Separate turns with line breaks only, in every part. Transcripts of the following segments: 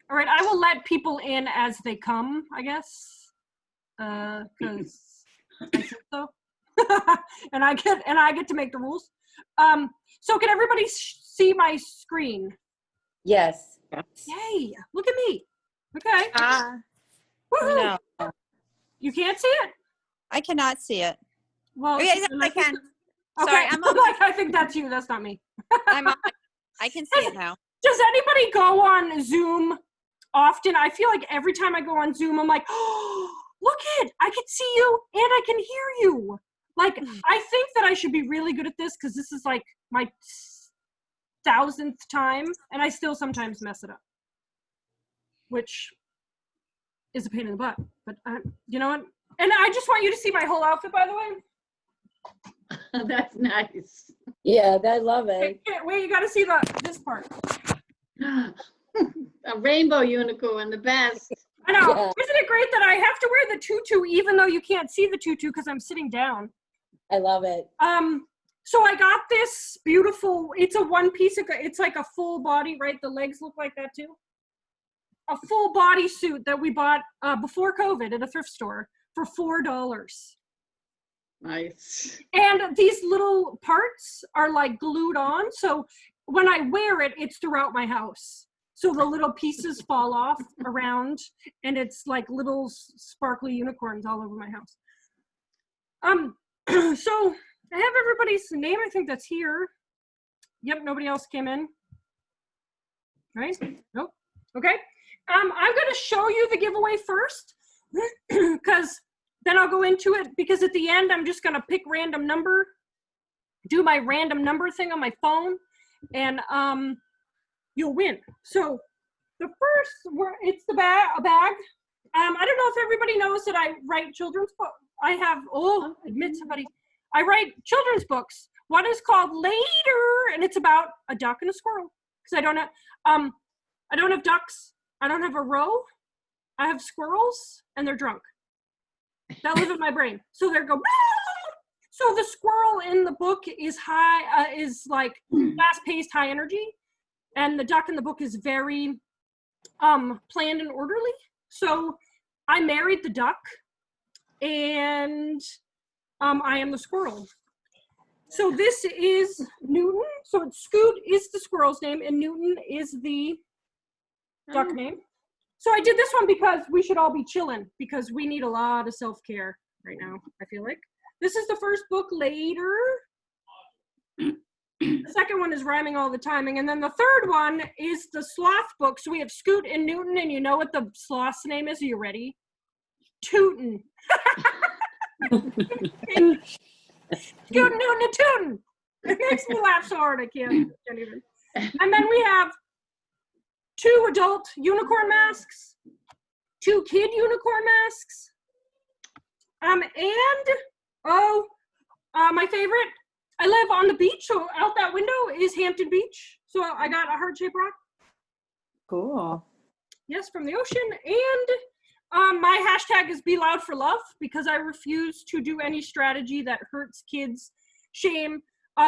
All right, I will let people in as they come, I guess, because I said so, and I get to make the rules. So can everybody see my screen?
Yes.
Yay! Look at me. Okay. Woohoo!
No,
You can't see it?
I cannot see it.
Well,
Oh, yeah, I can.
Okay.
Sorry, I'm on.
Like, I think that's you. That's not me.
I'm on. I can see it now.
Does anybody go on Zoom often? I feel like every time I go on Zoom, I'm like, oh, look it, I can see you and I can hear you. Like, I think that I should be really good at this because this is like my 1000th time and I still sometimes mess it up, which is a pain in the butt. But you know what? And I just want you to see my whole outfit, by the way.
That's nice.
Yeah, I love it.
Wait, you got to see this part.
A rainbow unicorn, the best.
I know.
Yeah.
Isn't it great that I have to wear the tutu even though you can't see the tutu because I'm sitting down?
I love it.
So I got this beautiful, it's a one piece, it's like a full body, right? The legs look like that too. A full body suit that we bought before COVID at a thrift store for $4.
Nice.
And these little parts are like glued on. So when I wear it, it's throughout my house. So the little pieces fall off around and it's like little sparkly unicorns all over my house. So I have everybody's name. I think that's here. Yep. Nobody else came in. Right? Nope. Okay. I'm going to show you the giveaway first because then I'll go into it because at the end, I'm just going to pick random number, do my random number thing on my phone, and you'll win. So the first, it's a bag. I don't know if everybody knows that I write children's books. I write children's books. One is called Later, and it's about a duck and a squirrel. Because I don't have ducks. I don't have a row. I have squirrels, and they're drunk. That live in my brain. So they're go. So the squirrel in the book is like fast-paced, high energy, and the duck in the book is very planned and orderly. So I married the duck, and I am the squirrel. So this is Newton. So Scoot is the squirrel's name, and Newton is the duck name. So I did this one because we should all be chilling because we need a lot of self-care right now, I feel like. This is the first book, Later. The second one is Rhyming All the Timing. And then the third one is the sloth book. So we have Scoot and Newton, and you know what the sloth's name is? Are you ready? Tootin'. Scoot, Newton, and Tootin'. It makes me laugh so hard I can't even. And then we have 2 adult unicorn masks, 2 kid unicorn masks, my favorite, I live on the beach, so out that window is Hampton Beach. So I got a heart-shaped rock.
Cool.
Yes, from the ocean. And my hashtag is Be Loud for Love because I refuse to do any strategy that hurts kids, shame,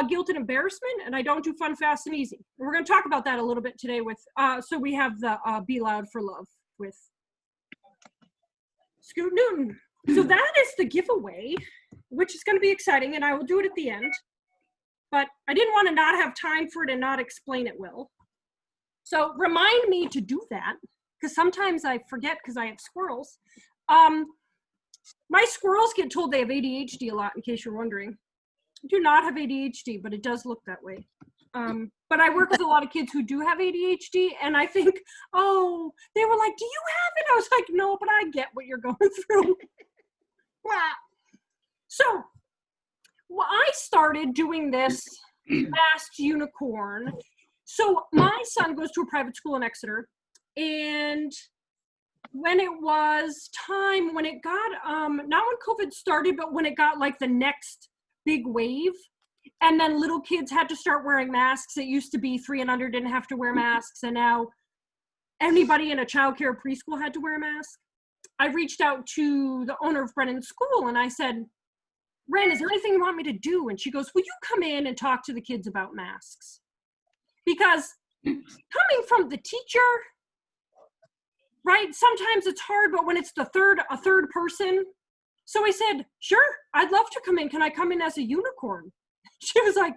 guilt, and embarrassment, and I don't do fun, fast, and easy. And we're going to talk about that a little bit today with, so we have the Be Loud for Love with Scoot Newton. So that is the giveaway, which is going to be exciting, and I will do it at the end. But I didn't want to not have time for it and not explain it well. So remind me to do that, because sometimes I forget because I have squirrels. My squirrels get told they have ADHD a lot, in case you're wondering. I do not have ADHD, but it does look that way. But I work with a lot of kids who do have ADHD, and I think, oh, they were like, do you have it? I was like, no, but I get what you're going through. So, well, I started doing this Masked Unicorn. So my son goes to a private school in Exeter, and when it was time, when it got, not when COVID started, but when it got like the next big wave, and then little kids had to start wearing masks. It used to be 3 and under didn't have to wear masks, and now anybody in a childcare preschool had to wear a mask. I reached out to the owner of Brennan's school, and I said, Ren, is there anything you want me to do? And she goes, will you come in and talk to the kids about masks? Because coming from the teacher, right? Sometimes it's hard, but when it's a third person. So I said, sure, I'd love to come in. Can I come in as a unicorn? She was like,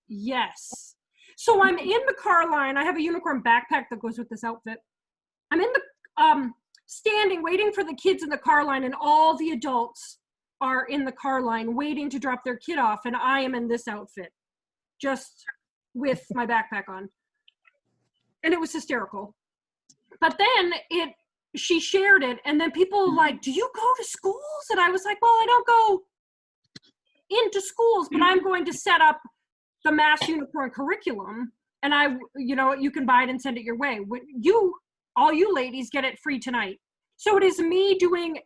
yes. So I'm in the car line. I have a unicorn backpack that goes with this outfit. I'm in the standing, waiting for the kids in the car line, and all the adults are in the car line waiting to drop their kid off, and I am in this outfit, just with my backpack on. And it was hysterical. But then she shared it, and then people like, do you go to schools? And I was like, well, I don't go into schools, but I'm going to set up the Mass Unicorn curriculum, and you can buy it and send it your way. All you ladies get it free tonight. So it is me doing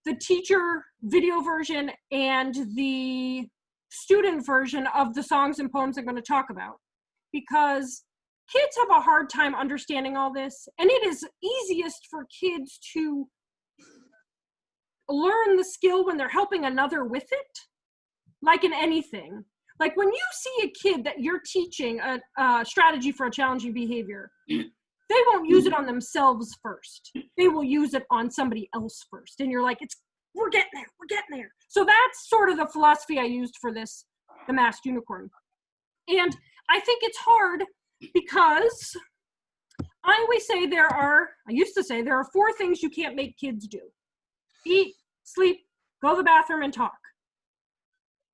the teacher video version and the student version of the songs and poems I'm going to talk about, because kids have a hard time understanding all this, and it is easiest for kids to learn the skill when they're helping another with it, like in anything. Like when you see a kid that you're teaching a strategy for a challenging behavior, they won't use it on themselves first. They will use it on somebody else first. And you're like, we're getting there. So that's sort of the philosophy I used for the Masked Unicorn. And I think it's hard because I always say there are 4 things you can't make kids do: eat, sleep, go to the bathroom, and talk.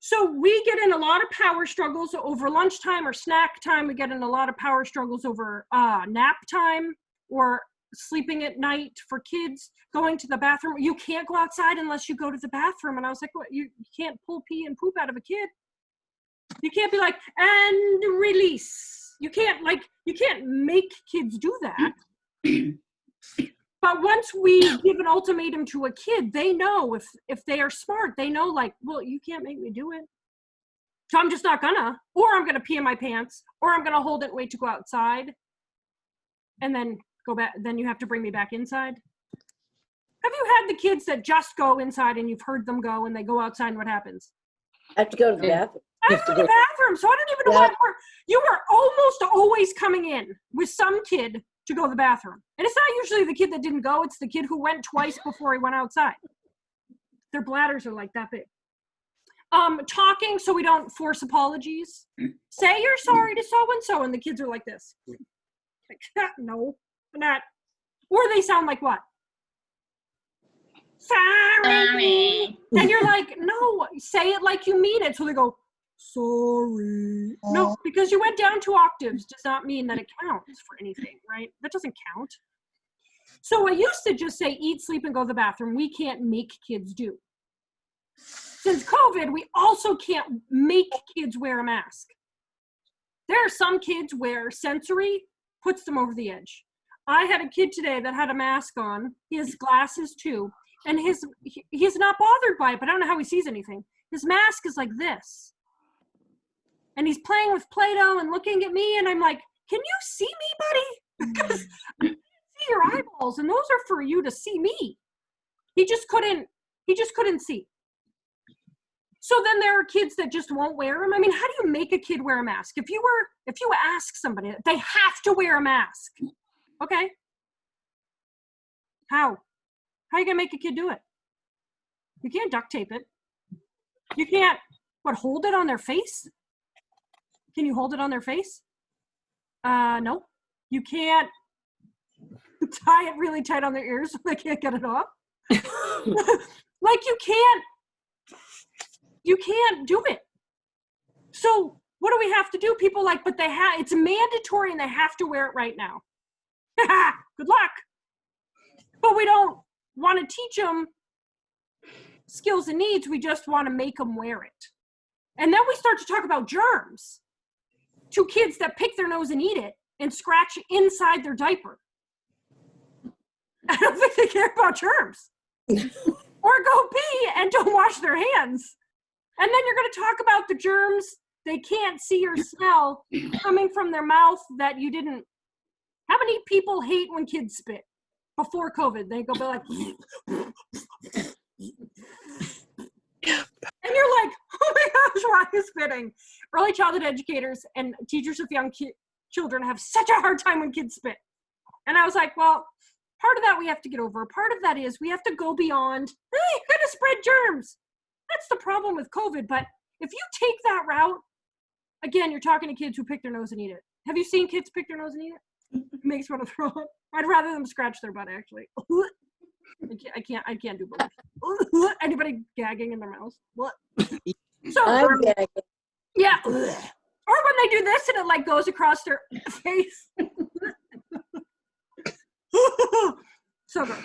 So we get in a lot of power struggles over lunchtime or snack time. We get in a lot of power struggles over nap time or sleeping at night for kids, going to the bathroom. You can't go outside unless you go to the bathroom. And I was like, what? You can't pull pee and poop out of a kid. You can't be like, and release. You can't make kids do that. But once we give an ultimatum to a kid, they know if they are smart, they know like, well, you can't make me do it. So I'm just not gonna, or I'm gonna pee in my pants, or I'm gonna hold it and wait to go outside and then go back. Then you have to bring me back inside. Have you had the kids that just go inside and you've heard them go and they go outside and what happens?
I have to go to the bathroom.
I have to go to the bathroom, so I don't even know why you were almost always coming in with some kid to go to the bathroom. And it's not usually the kid that didn't go, it's the kid who went twice before he went outside. Their bladders are like that big. Talking so we don't force apologies. Say you're sorry to so-and-so, and the kids are like this. Like, no, not. Or they sound like what? Sorry. And you're like, no, say it like you mean it. So they go, sorry. No, because you went down 2 octaves does not mean that it counts for anything, right? That doesn't count. So I used to just say eat, sleep, and go to the bathroom. We can't make kids do. Since COVID, we also can't make kids wear a mask. There are some kids where sensory puts them over the edge. I had a kid today that had a mask on. He has glasses too. And he's not bothered by it, but I don't know how he sees anything. His mask is like this. And he's playing with Play-Doh and looking at me, and I'm like, can you see me, buddy? Because I can't see your eyeballs, and those are for you to see me. He just couldn't see. So then there are kids that just won't wear them. I mean, how do you make a kid wear a mask? If you ask somebody, they have to wear a mask. Okay. How are you gonna make a kid do it? You can't duct tape it. You can't, hold it on their face? Can you hold it on their face? No. You can't tie it really tight on their ears so they can't get it off. Like you can't do it. So what do we have to do? People like, but it's mandatory and they have to wear it right now. Good luck. But we don't want to teach them skills and needs. We just want to make them wear it. And then we start to talk about germs to kids that pick their nose and eat it and scratch inside their diaper. I don't think they care about germs. Or go pee and don't wash their hands. And then you're going to talk about the germs they can't see or smell coming from their mouth that you didn't. How many people hate when kids spit? Before COVID, they go like, and you're like, oh my gosh, why are you spitting? Early childhood educators and teachers of young children have such a hard time when kids spit. And I was like, well, part of that we have to get over. Part of that is we have to go beyond, you're going to spread germs. That's the problem with COVID. But if you take that route, again, you're talking to kids who pick their nose and eat it. Have you seen kids pick their nose and eat it? It makes me want to throw up. I'd rather them scratch their butt, actually. I can't do both. Anybody gagging in their mouth? What? So,
I'm gagging.
yeah. Or when they do this and it like goes across their face. So good.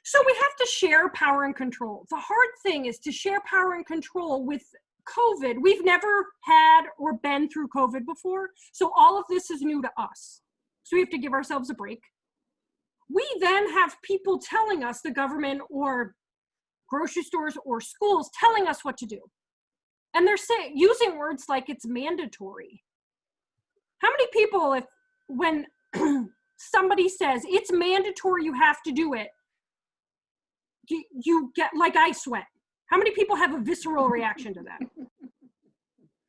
So we have to share power and control. The hard thing is to share power and control with COVID. We've never had or been through COVID before, so all of this is new to us. So we have to give ourselves a break. We then have people telling us, the government or grocery stores or schools telling us what to do. And they're saying, using words like it's mandatory. How many people, if when somebody says it's mandatory, you have to do it, you get like I sweat. How many people have a visceral reaction to that?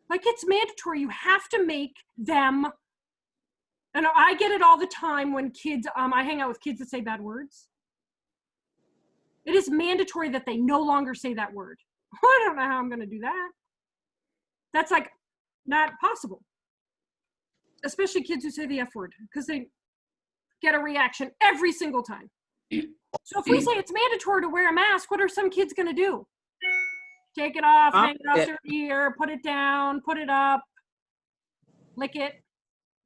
Like it's mandatory, you have to make them, and I get it all the time when kids, I hang out with kids that say bad words. It is mandatory that they no longer say that word. I don't know how I'm gonna do that. That's like not possible. Especially kids who say the F word, because they get a reaction every single time. So if we say it's mandatory to wear a mask, what are some kids gonna do? Take it off, hang it off their ear, put it down, put it up, lick it.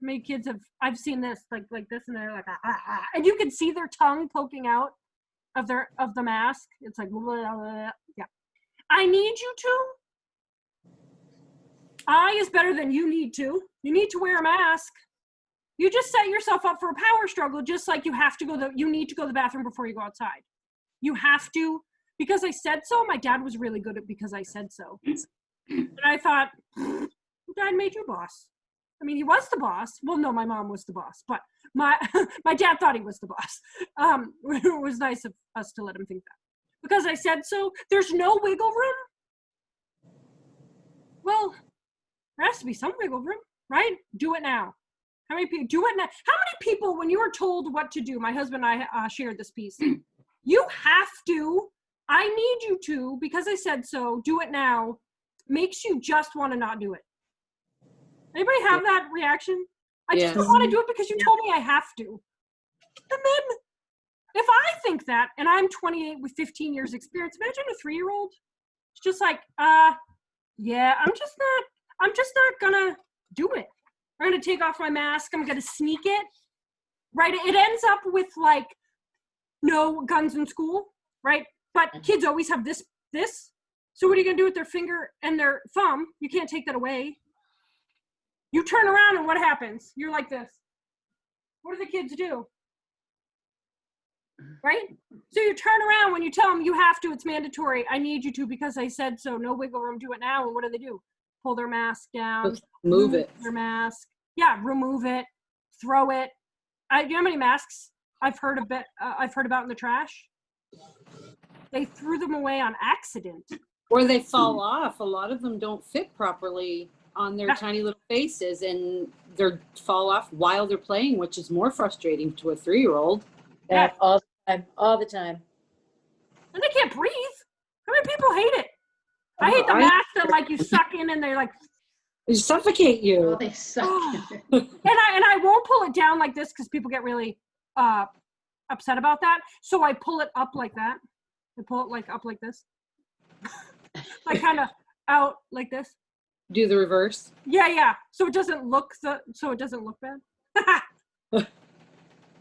Many kids I've seen this like this, and they're like, and you can see their tongue poking out of the mask. It's like, blah, blah, blah. Yeah. I need you to. I is better than you need to. You need to wear a mask. You just set yourself up for a power struggle, just like you have to you need to go to the bathroom before you go outside. You have to, because I said so. My dad was really good at because I said so. And I thought, Dad made you boss. I mean, he was the boss. Well, no, my mom was the boss, but my dad thought he was the boss. It was nice of us to let him think that. Because I said so, there's no wiggle room. Well, there has to be some wiggle room, right? Do it now. How many people do it now? How many people, when you are told what to do, my husband and I shared this piece, you have to, I need you to, because I said so, do it now, makes you just want to not do it. Anybody have that reaction? I just don't want to do it because you told me I have to. And then, if I think that, and I'm 28 with 15 years experience, imagine a 3-year-old. It's just like, yeah, I'm just not gonna do it. I'm gonna take off my mask, I'm gonna sneak it, right? It ends up with like, no guns in school, right? But kids always have this. So what are you gonna do with their finger and their thumb? You can't take that away. You turn around and what happens? You're like this. What do the kids do? Right? So you turn around when you tell them you have to, it's mandatory. I need you to because I said so. No wiggle room, do it now. And what do? Pull their mask down.
Move it.
Their mask. Yeah, remove it. Throw it. Do you know how many masks I've heard about in the trash? They threw them away on accident.
Or they fall off. A lot of them don't fit properly on their tiny little faces, and they fall off while they're playing, which is more frustrating to a 3-year-old.
Yeah, all the time.
And they can't breathe. How many people hate it? I hate the mask that like you suck in and they like
They suffocate
Oh,
you.
they suck.
and I won't pull it down like this because people get really upset about that. So I pull it up like that. I pull it like up like this. Like kind of out like this.
Do the reverse.
Yeah. So it doesn't look bad.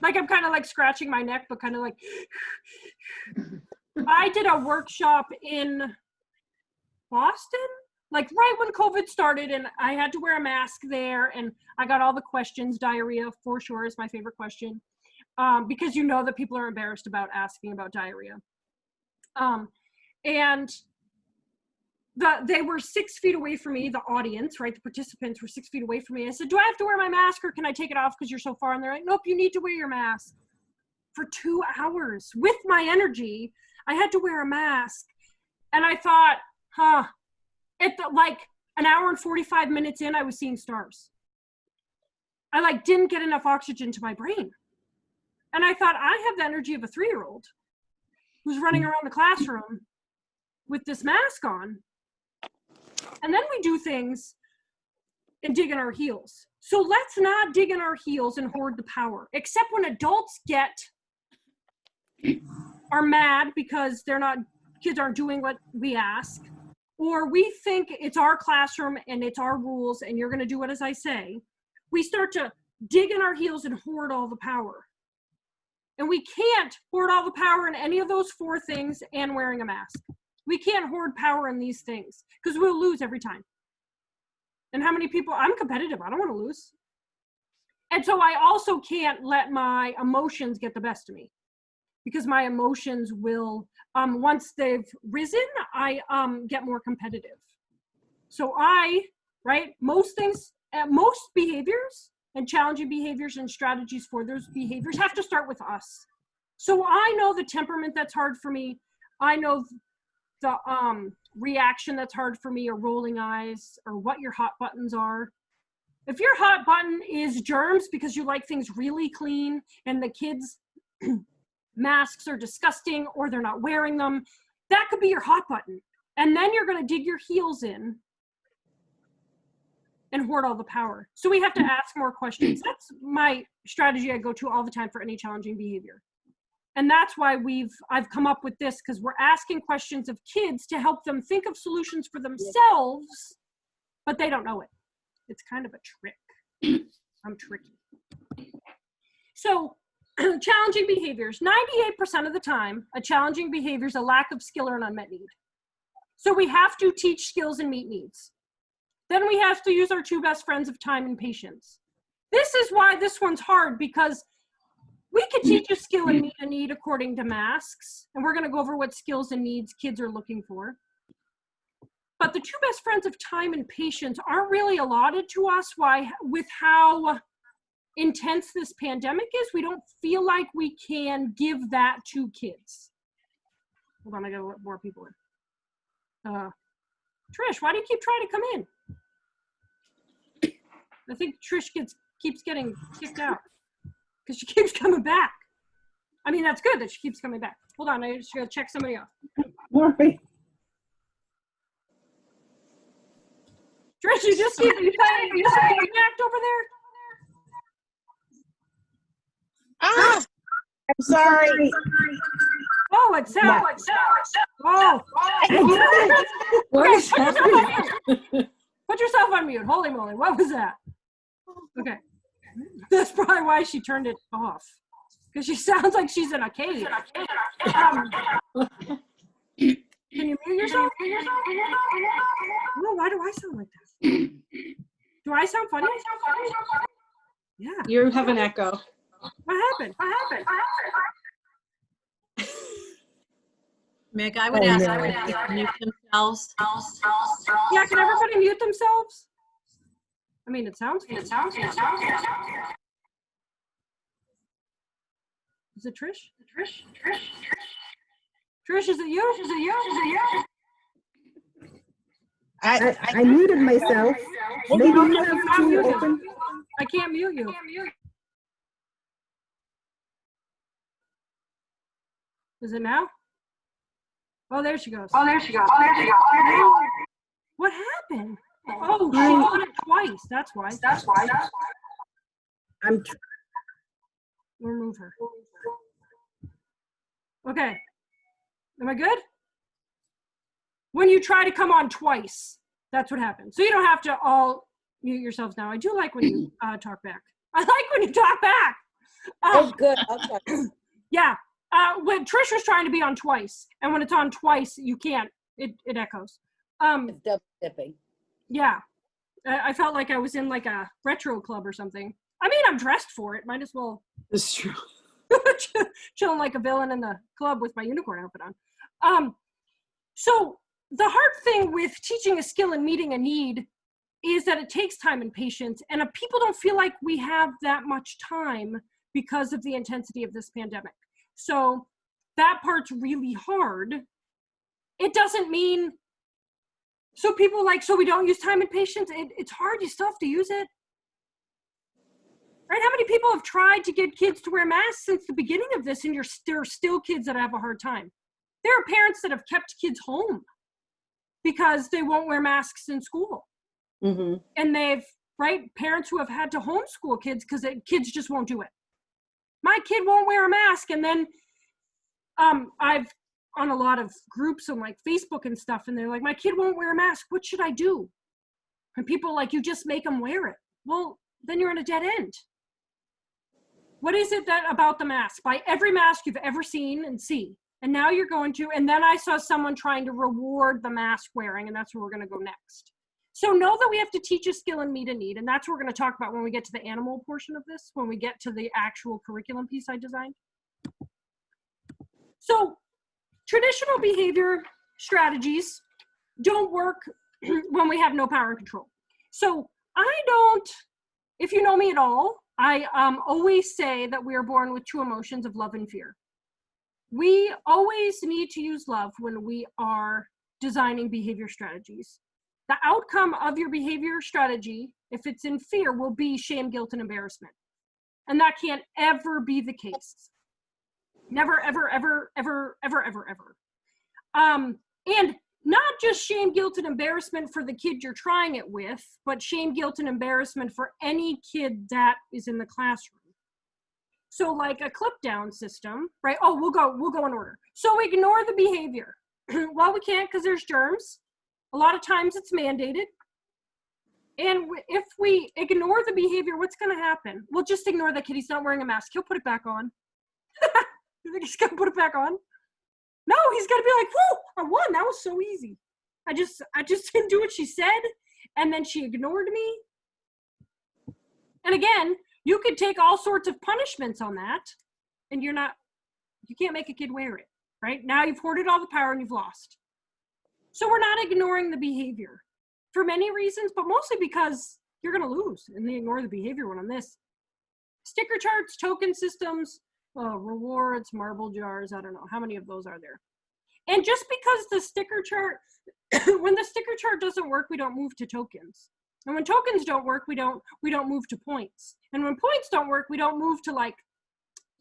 Like I'm kind of like scratching my neck, but kind of like. I did a workshop in Boston, like right when COVID started, and I had to wear a mask there, and I got all the questions. Diarrhea for sure is my favorite question, because you know that people are embarrassed about asking about diarrhea. And they were 6 feet away from me, the audience, right? The participants were 6 feet away from me. I said, do I have to wear my mask or can I take it off because you're so far? And they're like, nope, you need to wear your mask. For 2 hours with my energy, I had to wear a mask. And I thought, like an hour and 45 minutes in, I was seeing stars. I like didn't get enough oxygen to my brain. And I thought, I have the energy of a 3-year-old who's running around the classroom with this mask on. And then we do things and dig in our heels. So let's not dig in our heels and hoard the power, except when adults are mad because kids aren't doing what we ask, or we think it's our classroom and it's our rules and you're gonna do it as I say. We start to dig in our heels and hoard all the power. And we can't hoard all the power in any of those 4 things and wearing a mask. We can't hoard power in these things because we'll lose every time. And how many people, I'm competitive, I don't want to lose. And so I also can't let my emotions get the best of me, because my emotions will, once they've risen, I get more competitive. So most behaviors and challenging behaviors and strategies for those behaviors have to start with us. So I know the temperament that's hard for me. I know the reaction that's hard for me, or rolling eyes, or what your hot buttons are. If your hot button is germs because you like things really clean and the kids' masks are disgusting or they're not wearing them, that could be your hot button. And then you're going to dig your heels in and hoard all the power. So we have to ask more questions. That's my strategy I go to all the time for any challenging behavior. And that's why I've come up with this, because we're asking questions of kids to help them think of solutions for themselves, but they don't know it. It's kind of a trick. I'm tricky. So challenging behaviors, 98% of the time, a challenging behavior is a lack of skill or an unmet need. So we have to teach skills and meet needs. Then we have to use our 2 best friends of time and patience. This is why this one's hard, because we could teach a skill and meet a need according to masks, and we're going to go over what skills and needs kids are looking for. But the 2 best friends of time and patience aren't really allotted to us. Why? With how intense this pandemic is, we don't feel like we can give that to kids. Hold on, I gotta let more people in. Trish, why do you keep trying to come in? I think Trish keeps getting kicked out because she keeps coming back. I mean, that's good that she keeps coming back. Hold on, I just gotta check somebody off.
Sorry.
Trish, you just keep act over there.
Ah, I'm sorry.
Oh, it's Sal. Oh. Okay, put yourself on mute. Holy moly, what was that? Okay. That's probably why she turned it off. Because she sounds like she's in a cave. Can you mute yourself? No, why do I sound like this? Do I sound funny? Yeah.
You have an echo.
What happened?
Mick, I would ask everybody to mute themselves.
Yeah, can everybody mute themselves? I mean, it sounds good. Is it Trish? Trish, is it you?
I muted myself. Maybe you have to open.
I can't mute you. Is it now? Oh, there she goes. What happened? Oh, she did it twice. That's why. Remove her. Okay. Am I good? When you try to come on twice, that's what happens. So you don't have to all mute yourselves now. I do like when you talk back. I like when you talk back.
Oh, good. I'll talk.
Yeah. When Trish was trying to be on twice, and when it's on twice, you can't. It echoes.
It's double dipping.
Yeah. I felt like I was in like a retro club or something. I mean, I'm dressed for it. Might as well
It's true.
chilling like a villain in the club with my unicorn outfit on. So the hard thing with teaching a skill and meeting a need is that it takes time and patience, and people don't feel like we have that much time because of the intensity of this pandemic. So that part's really hard. It doesn't mean, so people like, so we don't use time and patience. It's hard, you still have to use it. right? How many people have tried to get kids to wear masks since the beginning of this, and there are still kids that have a hard time. There are parents that have kept kids home because they won't wear masks in school.
Mm-hmm.
And parents who have had to homeschool kids because kids just won't do it. My kid won't wear a mask. And then I've on a lot of groups on like Facebook and stuff, and they're like, my kid won't wear a mask. What should I do? And people are like, you just make them wear it. Well, then you're in a dead end. What is it that about the mask? Buy every mask you've ever seen and see. And now you're going to, and then I saw someone trying to reward the mask wearing, and that's where we're going to go next. So know that we have to teach a skill and meet a need, and that's what we're going to talk about when we get to the animal portion of this, when we get to the actual curriculum piece I designed. So traditional behavior strategies don't work when we have no power and control. So if you know me at all, I always say that we are born with two emotions of love and fear. We always need to use love when we are designing behavior strategies. The outcome of your behavior strategy, if it's in fear, will be shame, guilt, and embarrassment. And that can't ever be the case. Never, ever, ever, ever, ever, ever, ever. And not just shame, guilt, and embarrassment for the kid you're trying it with, but shame, guilt, and embarrassment for any kid that is in the classroom. So like a clip down system, right? Oh, we'll go in order. So ignore the behavior. Well, we can't because there's germs. A lot of times it's mandated. And if we ignore the behavior, what's going to happen? We'll just ignore that kid. He's not wearing a mask. He'll put it back on. You think he's going to put it back on? No, he's going to be like, whoa, I won. That was so easy. I just didn't do what she said. And then she ignored me. And again, you could take all sorts of punishments on that, and you can't make a kid wear it, right? Now you've hoarded all the power and you've lost. So we're not ignoring the behavior for many reasons, but mostly because you're going to lose and they ignore the behavior one on this. Sticker charts, token systems, rewards, marble jars, I don't know. How many of those are there? And just because the sticker chart, when the sticker chart doesn't work, we don't move to tokens. And when tokens don't work, we don't move to points. And when points don't work, we don't move to like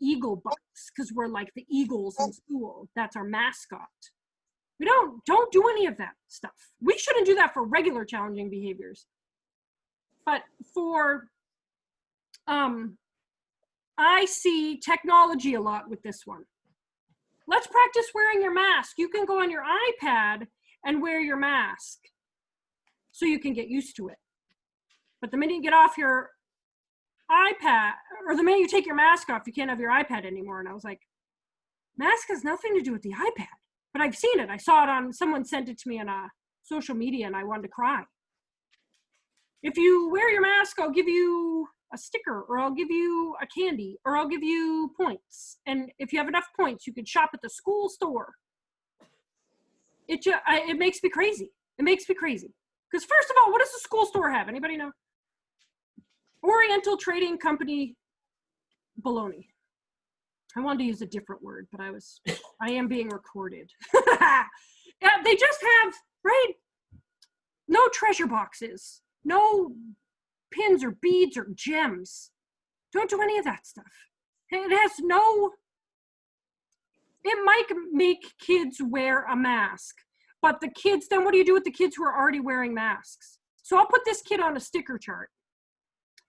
eagle bucks because we're like the Eagles in school. That's our mascot. We don't do any of that stuff. We shouldn't do that for regular challenging behaviors. But for, I see technology a lot with this one. Let's practice wearing your mask. You can go on your iPad and wear your mask so you can get used to it. But the minute you get off your iPad, or the minute you take your mask off, you can't have your iPad anymore. And I was like, mask has nothing to do with the iPad. But I've seen it. I saw it on, someone sent it to me on social media and I wanted to cry. If you wear your mask, I'll give you a sticker, or I'll give you a candy, or I'll give you points. And if you have enough points, you can shop at the school store. It makes me crazy. It makes me crazy. Because first of all, what does the school store have? Anybody know? Oriental Trading Company baloney. I wanted to use a different word, but I am being recorded. Yeah, they just have, right? No treasure boxes, no pins or beads or gems. Don't do any of that stuff. It might make kids wear a mask, but the kids, then what do you do with the kids who are already wearing masks? So I'll put this kid on a sticker chart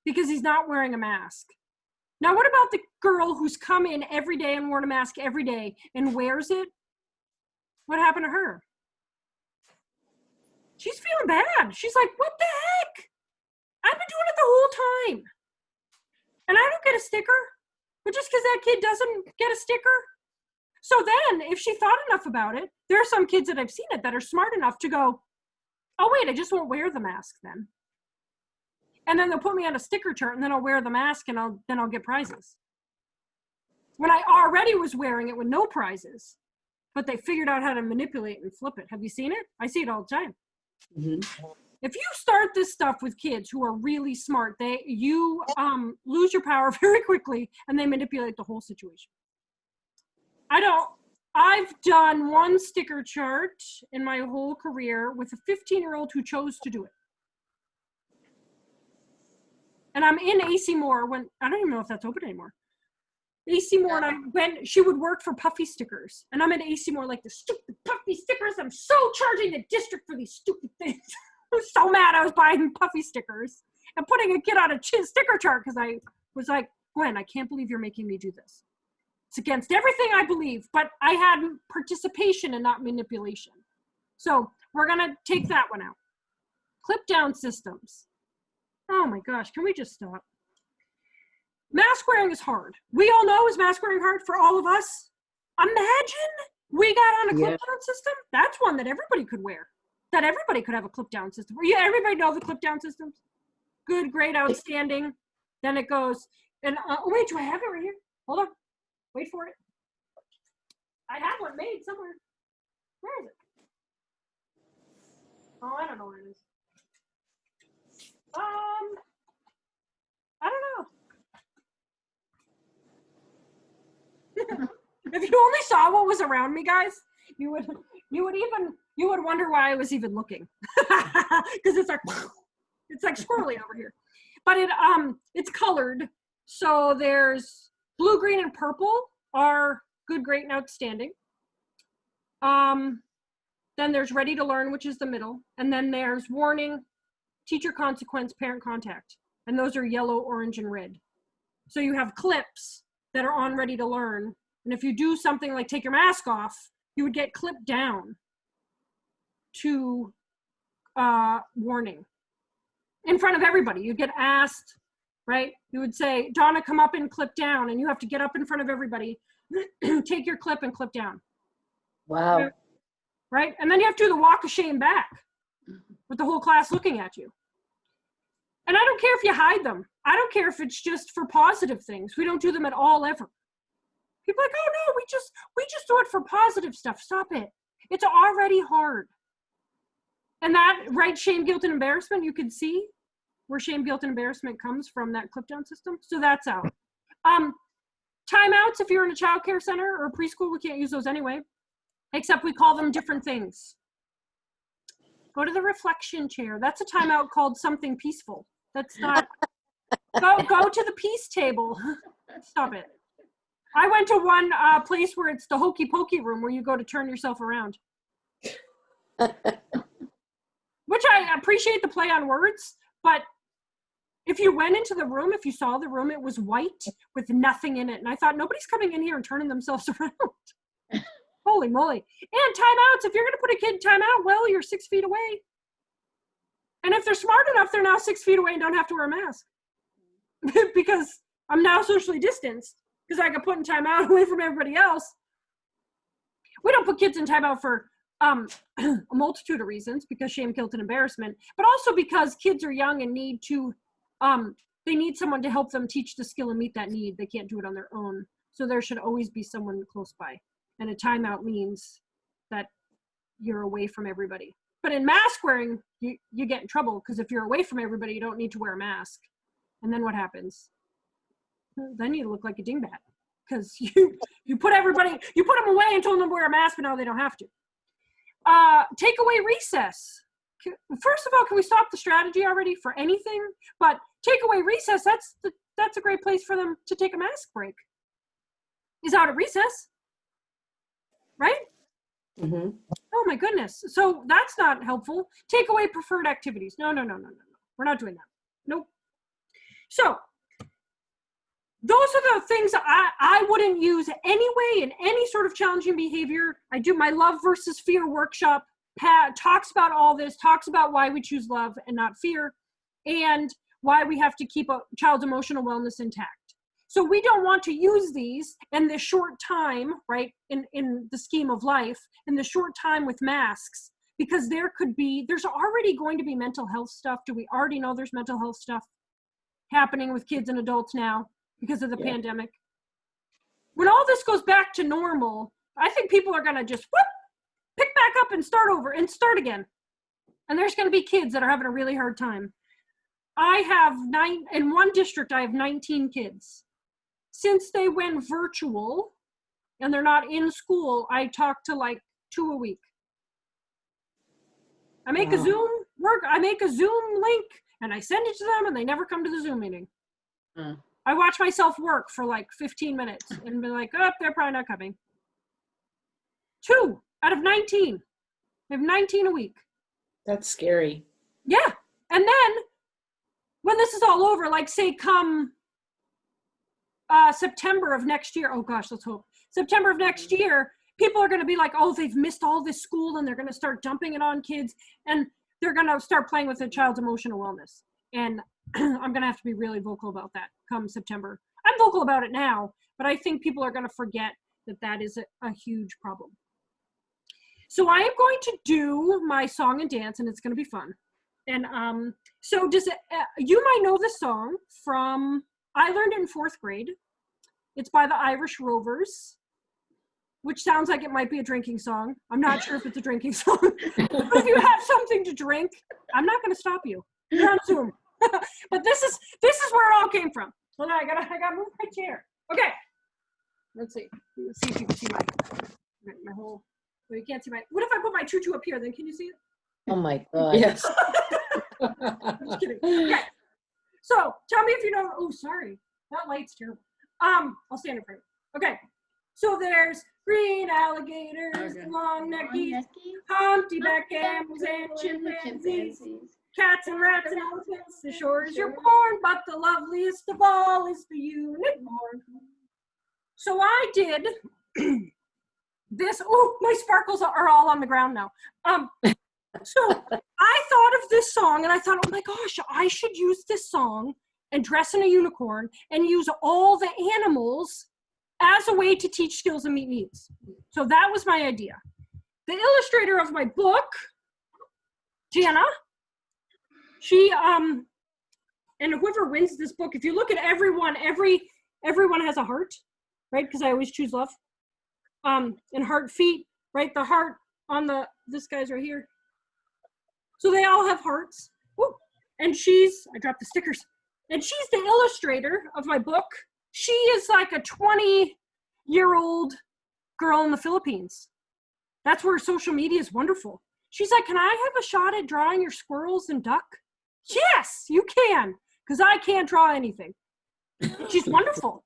because he's not wearing a mask. Now, what about the girl who's come in every day and worn a mask every day and wears it? What happened to her? She's feeling bad. She's like, what the heck? I've been doing it the whole time. And I don't get a sticker. But just because that kid doesn't get a sticker? So then, if she thought enough about it, there are some kids that I've seen it that are smart enough to go, oh, wait, I just won't wear the mask then. And then they'll put me on a sticker chart, and then I'll wear the mask, and then I'll get prizes. When I already was wearing it with no prizes, but they figured out how to manipulate and flip it. Have you seen it? I see it all the time.
Mm-hmm.
If you start this stuff with kids who are really smart, you lose your power very quickly, and they manipulate the whole situation. I've done one sticker chart in my whole career with a 15-year-old who chose to do it. And I'm in AC Moore when, I don't even know if that's open anymore. AC Moore, and she would work for Puffy Stickers. And I'm in AC Moore like, the stupid Puffy Stickers, I'm so charging the district for these stupid things. I was so mad I was buying Puffy Stickers and putting a kid on a sticker chart because I was like, Gwen, I can't believe you're making me do this. It's against everything I believe, but I had participation and not manipulation. So we're going to take that one out. Clip down systems. Oh my gosh, can we just stop? Mask wearing is hard. We all know is mask wearing hard for all of us. Imagine we got on a clip down system. That's one that everybody could wear. That everybody could have a clip down system. Yeah, everybody know the clip down systems? Good, great, outstanding. Then it goes, and wait, do I have it right here? Hold on. Wait for it. I have one made somewhere. Where is it? Oh, I don't know where it is. I don't know. If you only saw what was around me, guys, you would wonder why I was even looking. Because it's like squirrely over here. But it's colored. So there's blue, green, and purple are good, great, and outstanding. Then there's ready to learn, which is the middle. And then there's warning, teacher consequence, parent contact. And those are yellow, orange, and red. So you have clips that are on ready to learn. And if you do something like take your mask off, you would get clipped down to warning in front of everybody. You'd get asked, right? You would say, Donna, come up and clip down. And you have to get up in front of everybody, take your clip and clip down.
Wow.
Right? And then you have to do the walk of shame back with the whole class looking at you. And I don't care if you hide them. I don't care if it's just for positive things. We don't do them at all ever. People are like, oh no, we just do it for positive stuff. Stop it. It's already hard. And that, right, shame, guilt, and embarrassment, you can see where shame, guilt, and embarrassment comes from that clip down system. So that's out. Timeouts, if you're in a child care center or a preschool, we can't use those anyway, except we call them different things. Go to the reflection chair. That's a timeout called something peaceful. That's not, go to the peace table. Stop it. I went to one place where it's the hokey pokey room where you go to turn yourself around. Which I appreciate the play on words, but if you went into the room, if you saw the room, it was white with nothing in it. And I thought, nobody's coming in here and turning themselves around. Holy moly. And timeouts, if you're going to put a kid in timeout, well, you're 6 feet away. And if they're smart enough, they're now 6 feet away and don't have to wear a mask. Because I'm now socially distanced, because I got put in timeout away from everybody else. We don't put kids in timeout for a multitude of reasons, because shame, guilt, and embarrassment, but also because kids are young and need to, they need someone to help them teach the skill and meet that need. They can't do it on their own. So there should always be someone close by. And a timeout means that you're away from everybody. But in mask wearing, you get in trouble, because if you're away from everybody, you don't need to wear a mask. And then what happens? Then you look like a dingbat, because you put them away and told them to wear a mask, but now they don't have to. Take away recess. First of all, can we stop the strategy already for anything? But take away recess, that's a great place for them to take a mask break. Is out at recess, right?
Mm-hmm.
Oh my goodness. So that's not helpful. Take away preferred activities. No. We're not doing that. Nope. So those are the things I wouldn't use anyway in any sort of challenging behavior. I do my love versus fear workshop. Talks about all this, talks about why we choose love and not fear, and why we have to keep a child's emotional wellness intact. So we don't want to use these in the short time, right, in the scheme of life, in the short time with masks, because there's already going to be mental health stuff. Do we already know there's mental health stuff happening with kids and adults now because of the pandemic? When all this goes back to normal, I think people are going to just pick back up and start over and start again. And there's going to be kids that are having a really hard time. In one district, I have 19 kids. Since they went virtual and they're not in school, I talk to like 2 a week. I make a Zoom link and I send it to them and they never come to the Zoom meeting.
Hmm.
I watch myself work for like 15 minutes and be like, oh, they're probably not coming. 2 out of 19. I have 19 a week.
That's scary.
Yeah. And then when this is all over, like say come September of next year, oh gosh, let's hope. September of next year, people are going to be like, oh, they've missed all this school and they're going to start dumping it on kids and they're going to start playing with a child's emotional wellness. And I'm going to have to be really vocal about that come September. I'm vocal about it now, but I think people are going to forget that that is a huge problem. So I am going to do my song and dance, and it's going to be fun. And so does it, you might know this song from, I learned it in 4th grade. It's by the Irish Rovers, which sounds like it might be a drinking song. I'm not sure if it's a drinking song. But if you have something to drink, I'm not going to stop you. You're on Zoom. But this is where it all came from. Hold on, I gotta move my chair. Okay. Let's see. Let's see if you can see my whole. Well, you can't see my. What if I put my tutu up here? Then can you see it?
Oh my God.
Yes.
I'm just kidding. Okay. So tell me if you know. Oh, sorry. That light's terrible. I'll stand in front of you. Okay. So there's green alligators,
Okay.
long neck geese, humpty back camels, and chimpanzees, cats and rats and elephants. The short as you're born, but the loveliest of all is the unicorn. So I did this. Oh, my sparkles are all on the ground now. So I thought of this song and I thought, oh my gosh, I should use this song and dress in a unicorn and use all the animals as a way to teach skills and meet needs. So that was my idea. The illustrator of my book, Jana, she, and whoever wins this book, if you look at everyone, everyone has a heart, right? Because I always choose love. And heart feet, right? The heart on this guy's right here. So they all have hearts. Woo. And I dropped the stickers. And she's the illustrator of my book. She is like a 20-year-old girl in the Philippines. That's where social media is wonderful. She's like, can I have a shot at drawing your squirrels and duck? Yes, you can, because I can't draw anything. She's wonderful.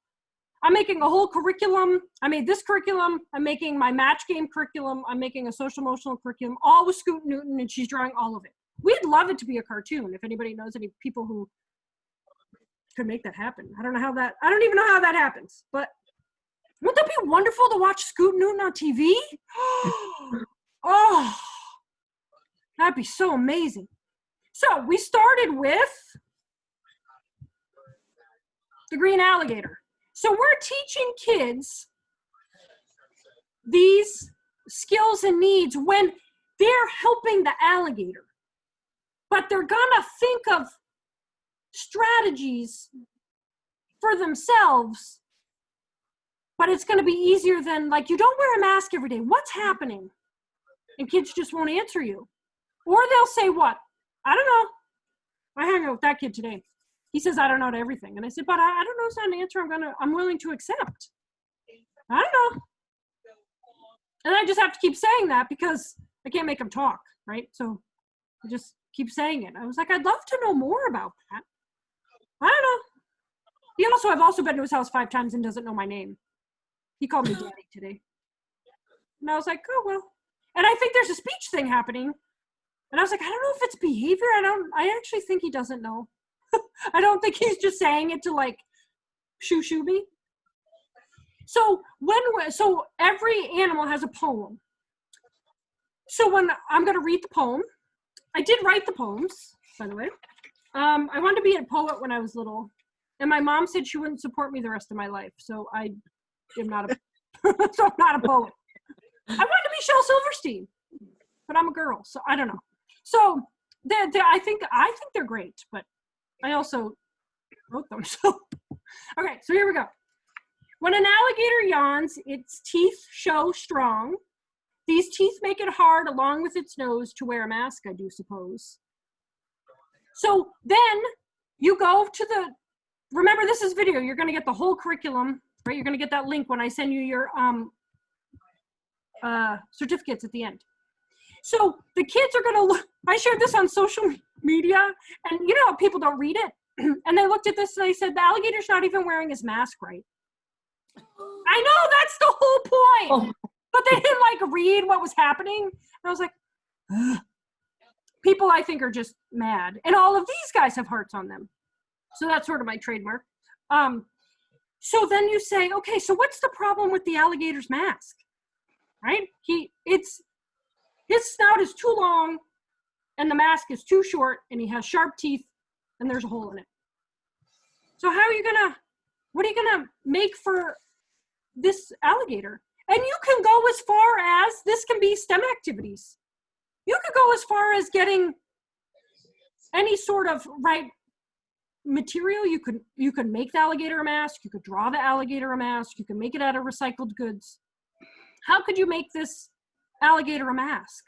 I'm making a whole curriculum. I made this curriculum. I'm making my match game curriculum. I'm making a social emotional curriculum, all with Scoot Newton, and she's drawing all of it. We'd love it to be a cartoon. If anybody knows any people who could make that happen. I don't even know how that happens, but wouldn't that be wonderful to watch Scoot Newton on TV? Oh, that'd be so amazing. So we started with the green alligator. So we're teaching kids these skills and needs when they're helping the alligator, but they're gonna think of strategies for themselves, but it's going to be easier than, like, you don't wear a mask every day. What's happening? And kids just won't answer you. Or they'll say, what? I don't know. I hung out with that kid today. He says, I don't know to everything. And I said, but I don't know, it's not an answer I'm willing to accept. I don't know. And I just have to keep saying that because I can't make him talk, right? So I just keep saying it. I was like, I'd love to know more about that. I don't know. I've also been to his house 5 times and doesn't know my name. He called me daddy today. And I was like, oh, well. And I think there's a speech thing happening. And I was like, I don't know if it's behavior. I actually think he doesn't know. I don't think he's just saying it to like shoo me. So every animal has a poem. So when I'm going to read the poem, I did write the poems, by the way. I wanted to be a poet when I was little, and my mom said she wouldn't support me the rest of my life, so I am not a so I'm not a poet. I wanted to be Shel Silverstein, but I'm a girl, so I don't know. So I think they're great, but I also wrote them. So okay, so here we go. When an alligator yawns, its teeth show strong. These teeth make it hard, along with its nose, to wear a mask, I do suppose. So then you go to remember this is video, you're gonna get the whole curriculum, right? You're gonna get that link when I send you your certificates at the end. So the kids are going to look, I shared this on social media, and you know, people don't read it. And they looked at this and they said, the alligator's not even wearing his mask right. I know, that's the whole point.
Oh.
But they didn't like read what was happening. And I was like, ugh. People I think are just mad. And all of these guys have hearts on them. So that's sort of my trademark. So then you say, okay, so what's the problem with the alligator's mask? Right? His snout is too long and the mask is too short and he has sharp teeth and there's a hole in it. So what are you gonna make for this alligator? And you can go as far as, this can be STEM activities. You could go as far as getting any sort of material. You could make the alligator a mask. You could draw the alligator a mask. You could make it out of recycled goods. How could you make this alligator a mask?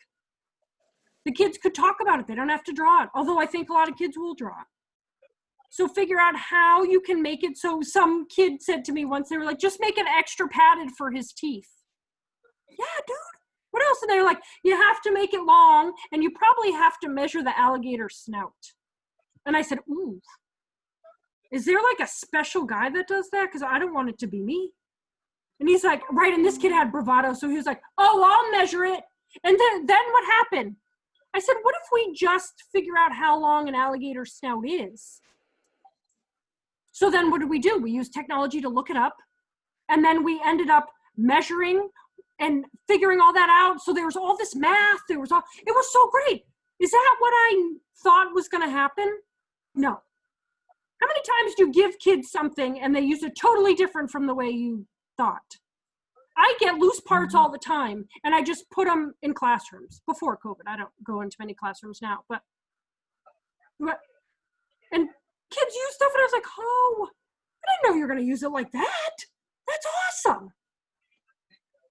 The kids could talk about it. They don't have to draw it. Although I think a lot of kids will draw it. So figure out how you can make it. So some kid said to me once, they were like, just make it extra padded for his teeth. Yeah, dude. What else? And they're like, you have to make it long and you probably have to measure the alligator's snout. And I said, ooh, is there like a special guy that does that? Because I don't want it to be me. And he's like, right. And this kid had bravado. So he was like, oh, I'll measure it. And then what happened? I said, what if we just figure out how long an alligator's snout is? So then what did we do? We used technology to look it up. And then we ended up measuring and figuring all that out. So there was all this math. It was so great. Is that what I thought was going to happen? No. How many times do you give kids something and they use it totally different from the way you thought? I get loose parts all the time, and I just put them in classrooms before COVID. I don't go into many classrooms now, but and kids use stuff, and I was like, oh, I didn't know you were going to use it like that. That's awesome.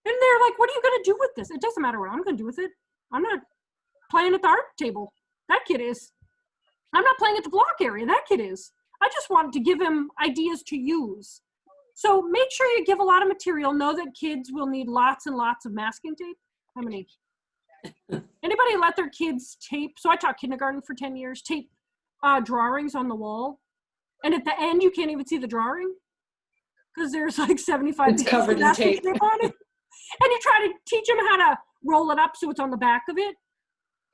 And they're like, what are you going to do with this? It doesn't matter what I'm going to do with it. I'm not playing at the art table. That kid is. I'm not playing at the block area. That kid is. I just wanted to give him ideas to use. So make sure you give a lot of material. Know that kids will need lots and lots of masking tape. How many? Anybody let their kids tape? So I taught kindergarten for 10 years. Tape drawings on the wall. And at the end, you can't even see the drawing because there's like 75
It's covered in
masking
tape.
tape on it. And you try to teach them how to roll it up so it's on the back of it.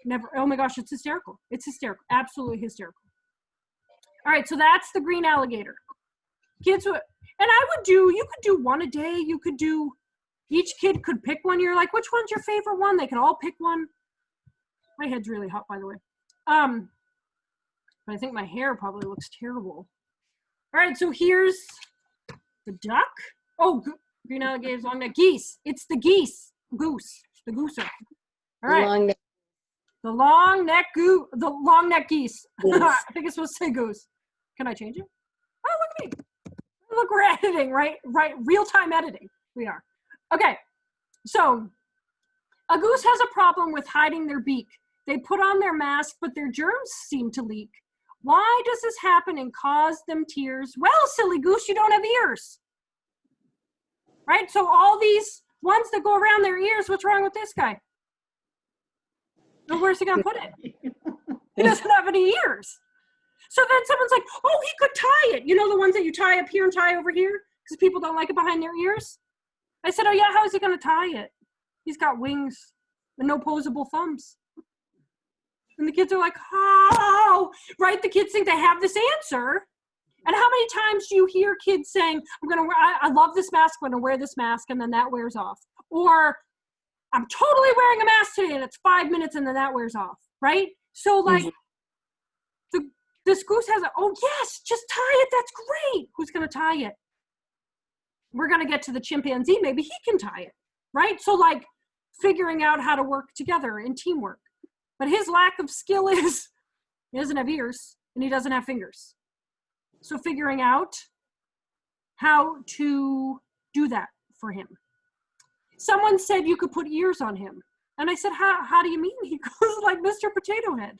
Never. Oh my gosh, it's hysterical. It's hysterical. Absolutely hysterical. All right, so that's the green alligator. Kids would, and you could do one a day. You could do, each kid could pick one. You're like, which one's your favorite one? They can all pick one. My head's really hot, by the way. But I think my hair probably looks terrible. All right, so here's the duck. Oh, green alligators, long neck geese. It's the geese, goose, the gooser. All right.
Long neck.
The long neck geese.
Yes.
I think it's supposed to say goose. Can I change it? Oh, look at me. Look, we're editing, right? Right, real-time editing. We are. Okay, so a goose has a problem with hiding their beak. They put on their mask, but their germs seem to leak. Why does this happen and cause them tears? Well, silly goose, you don't have ears. Right, so all these ones that go around their ears, what's wrong with this guy? Well, where's he gonna put it? He doesn't have any ears. So then someone's like, oh, he could tie it. You know the ones that you tie up here and tie over here? Because people don't like it behind their ears? I said, oh yeah, how is he gonna tie it? He's got wings and no opposable thumbs. And the kids are like, oh, right? The kids think they have this answer. And how many times do you hear kids saying, I love this mask, I'm gonna wear this mask, and then that wears off. Or, I'm totally wearing a mask today, and it's 5 minutes, and then that wears off, right? So like, this goose has oh yes, just tie it, that's great. Who's gonna tie it? We're gonna get to the chimpanzee, maybe he can tie it, right? So like, figuring out how to work together in teamwork. But his lack of skill is, he doesn't have ears, and he doesn't have fingers. So figuring out how to do that for him. Someone said you could put ears on him. And I said, how do you mean? He goes like Mr. Potato Head.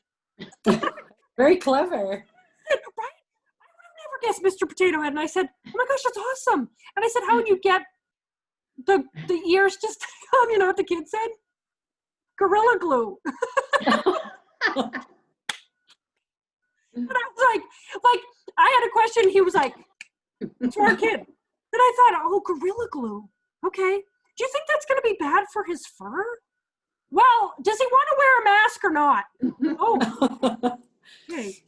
Very clever.
Right? I would have never guessed Mr. Potato Head. And I said, oh my gosh, that's awesome. And I said, how would you get the ears just, you know what the kid said? Gorilla Glue. And I was like, I had a question. He was like, smart kid. And I thought, oh, Gorilla Glue. Okay. Do you think that's going to be bad for his fur? Well, does he want to wear a mask or not? Oh, okay.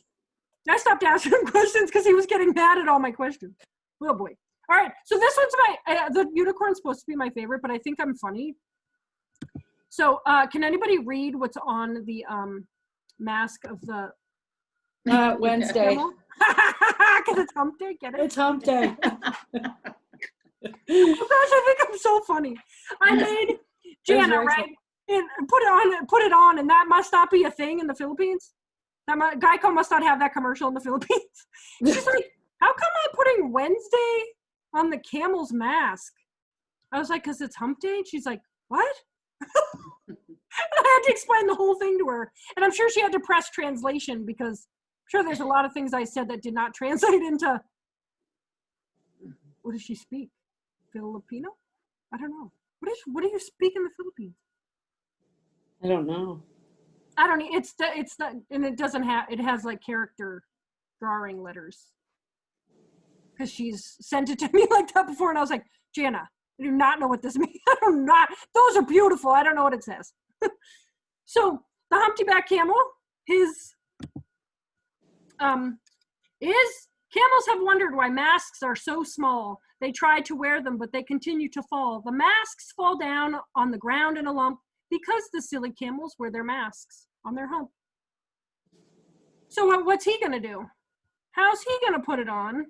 I stopped asking him questions because he was getting mad at all my questions. Oh boy. All right. So this one's the unicorn's supposed to be my favorite, but I think I'm funny. So can anybody read what's on the mask of the
Wednesday.
Because it's hump day, get it?
It's hump day.
Oh gosh, I think I'm so funny. I made Jana,
very
right? And put it on, and that must not be a thing in the Philippines. Geico must not have that commercial in the Philippines. She's like, how come I'm putting Wednesday on the camel's mask? I was like, because it's hump day? And she's like, what? And I had to explain the whole thing to her. And I'm sure she had to press translation because I'm sure there's a lot of things I said that did not translate into, what does she speak? Filipino? I don't know. What do you speak in the Philippines?
I don't know.
I don't know. It's the, and it doesn't have, it has like character drawing letters. Because she's sent it to me like that before, and I was like, Jana, I do not know what this means. I do not, those are beautiful. I don't know what it says. So the humpty-back camel, his camels have wondered why masks are so small. They try to wear them, but they continue to fall. The masks fall down on the ground in a lump because the silly camels wear their masks on their hump. So what's he gonna do? How's he gonna put it on?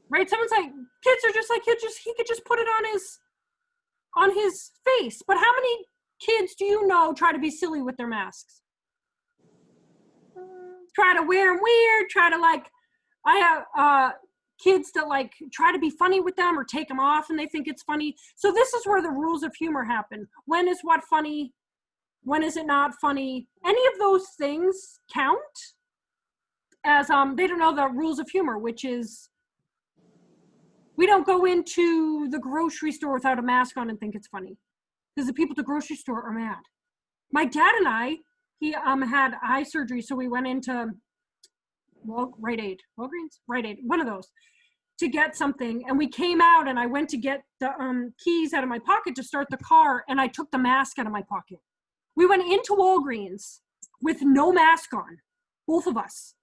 Right? Someone's like, kids are just like, he could just put it on his face. But how many kids do you know try to be silly with their masks? Try to wear them weird, try to like, I have kids that like try to be funny with them or take them off and they think it's funny. So this is where the rules of humor happen. When is what funny? When is it not funny? Any of those things count as, they don't know the rules of humor, which is, we don't go into the grocery store without a mask on and think it's funny. Because the people at the grocery store are mad. My dad and I, he had eye surgery, so we went into Rite Aid, Walgreens, Rite Aid, one of those, to get something. And we came out, and I went to get the keys out of my pocket to start the car, and I took the mask out of my pocket. We went into Walgreens with no mask on, both of us,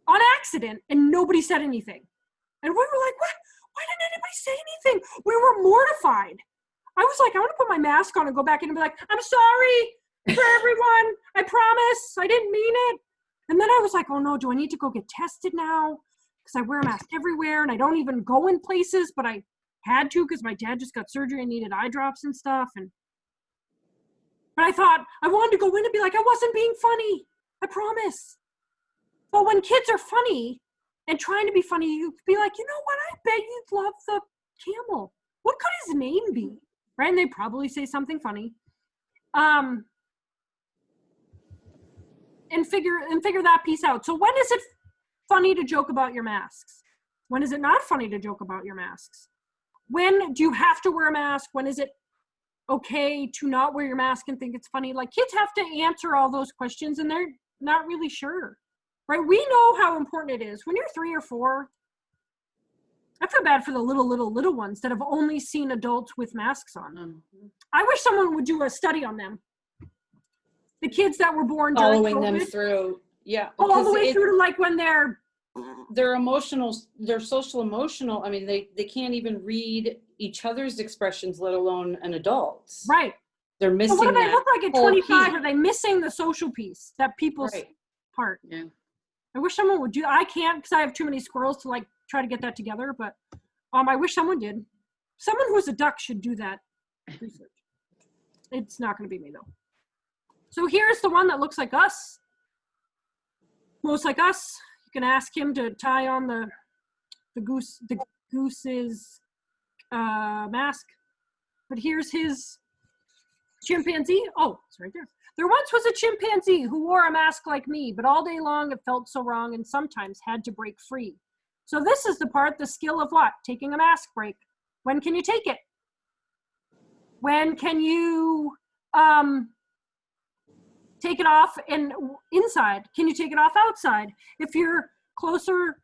on accident, and nobody said anything. And we were like, what? Why didn't anybody say anything? We were mortified. I was like, I want to put my mask on and go back in and be like, I'm sorry for everyone. I promise. I didn't mean it. And then I was like, oh no, do I need to go get tested now? Because I wear a mask everywhere and I don't even go in places, but I had to because my dad just got surgery and needed eye drops and stuff. But I thought I wanted to go in and be like, I wasn't being funny. I promise. But when kids are funny and trying to be funny, you be like, you know what? I bet you'd love the camel. What could his name be? Right? And they probably say something funny. And figure that piece out. So when is it funny to joke about your masks? When is it not funny to joke about your masks? When do you have to wear a mask? When is it okay to not wear your mask and think it's funny? Like, kids have to answer all those questions and they're not really sure. Right? We know how important it is. When you're 3 or 4, I feel bad for the little ones that have only seen adults with masks on.
Mm-hmm.
I wish someone would do a study on them. The kids that were born during
Following
COVID,
them through. Yeah.
all the
because
way through to like when they're,
their emotional, their social emotional, I mean, they can't even read each other's expressions, let alone an adult's.
right.
They're missing
So what do they
that
look like at
whole
25?
piece.
Are they missing the social piece, that people's
Right.
part?
Yeah.
I wish someone would do, I can't because I have too many squirrels to like try to get that together, but I wish someone did. Someone who's a duck should do that research. It's not going to be me though. So here's the one that looks like us. Most like us. You can ask him to tie on the goose's mask. But here's his chimpanzee. Oh, it's right there. There once was a chimpanzee who wore a mask like me, but all day long it felt so wrong and sometimes had to break free. So this is the part, the skill of what? Taking a mask break. When can you take it? When can you take it off and inside? Can you take it off outside? If you're closer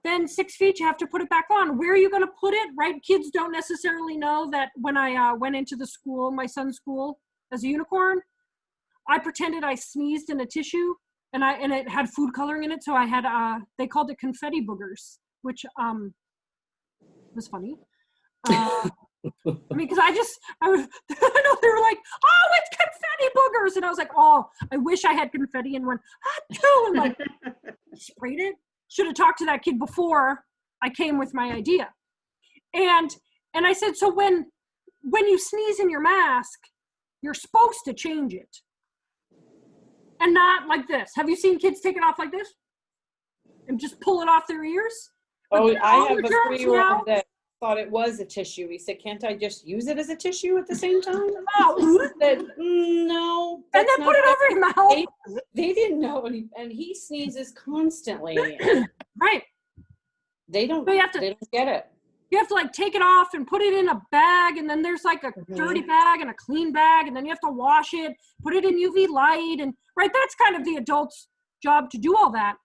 than 6 feet, you have to put it back on. Where are you going to put it, right? Kids don't necessarily know that when I went into the school, my son's school, as a unicorn, I pretended I sneezed in a tissue, and it had food coloring in it, so I had, they called it confetti boogers, which was funny. I mean, because I know they were like, oh, it's confetti boogers. And I was like, oh, I wish I had confetti, and went, and like sprayed it. Should have talked to that kid before I came with my idea. And I said, so when you sneeze in your mask, you're supposed to change it. And not like this. Have you seen kids take it off like this? And just pull it off their ears?
Oh, I
all
have
the
a
germs
3-year-old
now-
that thought it was a tissue. He said, can't I just use it as a tissue at the same time?
Oh,
I said, no.
and
that's
then
not
put it
what
over your mouth.
They didn't know, and he sneezes constantly.
Right.
They don't
But you have to-
get it.
You have to like take it off and put it in a bag, and then there's like a dirty bag and a clean bag, and then you have to wash it, put it in UV light, and right, that's kind of the adult's job to do all that.